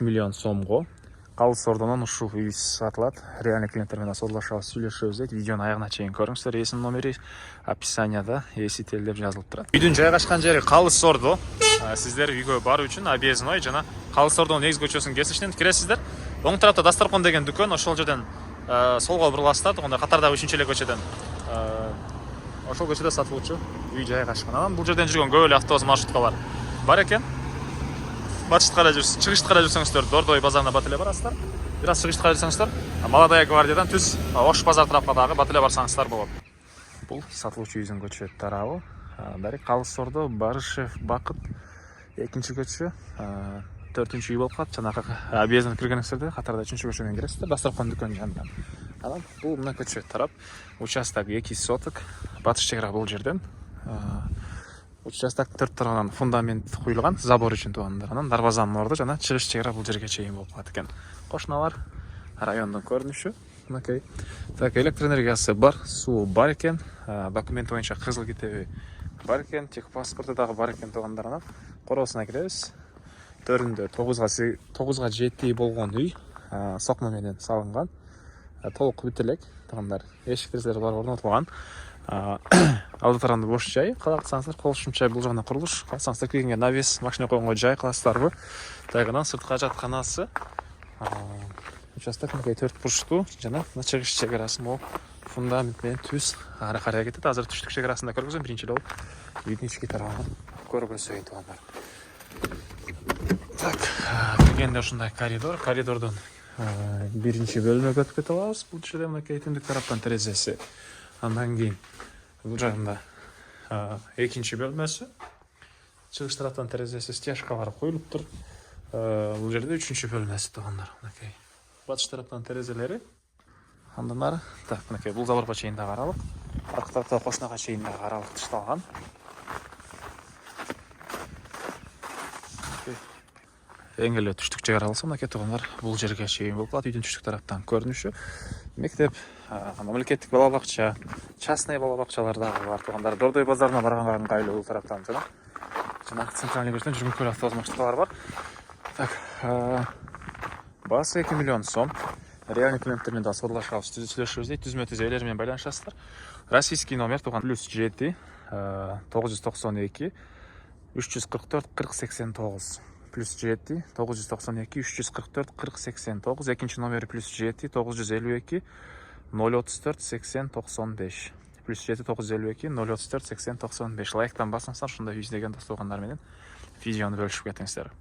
миллион сомго Калыс Ордонон ушул үй сатылат. Реальный клиенттер менен саудалашабыз, сүйлөшөбүз дейт. Видеону аягына чейин көрүңүздөр. Эсин номери описанияда, эсител деп жазылып турат. Үйдүн жайгашкан жери Калыс Ордо. Сиздер үйгө баруу үчүн объездной жана Калыс Ордонун негизги көчөсүнүн кесишинен киресиздер. Оң тарапта Дасторкон деген дүкөн, ошол жерден солго буруласыздар. Токонда катардагы 3-эле көчөдөн ошол көчөдө сатылуучу үй жайгашкан. Анан бул жерден жүргөн көп эле автобус маршруткалар бар экен. Батышты карай жүрсөңүздөр, чыгышты карай жүрсөңүздөр, Дордой базарына бат эле барасыздар. Бир аз чыгышты карай жүрсөңүздөр, Молодая гвардиядан түз Ош базар тарапка дагы бат эле барсаңыздар болот. Бул сатылуучу үйдүн көчө тарабы. Дарек Калыс Ордо, Барышев, Бакыт экинчи көчө, 4-үчү үй болуп калат. Жанагы объездден киргениңиздерде катарда 3-чү көчөдөн киресиздер, Дасторкон дүкөнүнүн жанында. Анан бул мына көчө тарап, участок 2 соток, батыш чек бул жерден. Участок 4 тарабынан фундамент куюлган, забор үчүн туугандар. Анан дарбазанын орду жана чыгыш чек бул жерге чейин болуп калат экен. Кошуналар, райондун көрүнүшү. Мынакей. Так, электр энергиясы бар, суу бар экен, документ боюнча кызыл китеби бар экен, техпаспорту дагы бар экен туугандар. Анан короосуна киребиз. Төрүндө 9га 7 болгон үй, сокмо менен салынган. Толук бүт элек туугандар. Эшик терезелери бар орнотулган. Аудиторияны бош жай, калсаңыздар кошумча бул жагына курулуш, калсаңыздар кийинге навес, машина койгонго жай кыласыздарбы. Тагынан сырткы жатканасы. Участок 4 бурчтуу жана чыгыш чек могу фундамент менен түз ары карай кетет. Азыр түштүк чек көргөзөм, биринчи эле болуп үйдүн ички тарабын көргөзөйүн туугандар. Так, киргенде ушундай коридордон биринчи бөлмөгө өтүп кете алабыз. Бул жерде мынакей түндүк тараптан терезеси. Андан кийин бул жагында экинчи бөлмөсү. Чыгыш тараптан терезеси, стяжкалар коюлуптур. Бул жерде 3-чү бөлмөсү туугандар. Мынакей батыш тараптан терезелери. Андан ары, так, мынакей бул заборго чейин дагы аралык. Аркы тарапта кошунага чейин дагы аралык тышталган. Эң эле түштүк чек араласа мынакей туугандар, бул жерге чейин болуп калат. Үйдүн түштүк тараптан көрүнүшү. Мектеп, мамлекеттик бала бакча, частный бала бакчалар дагы бар туугандар. Дордой базарына барганга ыңгайлуу бул тараптан жана центральный көчөдөн жүргөн көп автобус маршруткалар бар. Так, баасы 2 миллион сом. Реальный клиенттер менен да саудалашабыз, сүйлөшөбүз дейт. Түзмө-түз элер менен байланышасыздар. Российский номер туган +7 992 344 4089 +7 992 344 4089. Экинчи номери +7 952 034 80 95 +7 952 034 80 95. Лайктан басыңыздар, ушундай үй издеген дос туугандар менен видеону бөлүшүп кетиңиздер.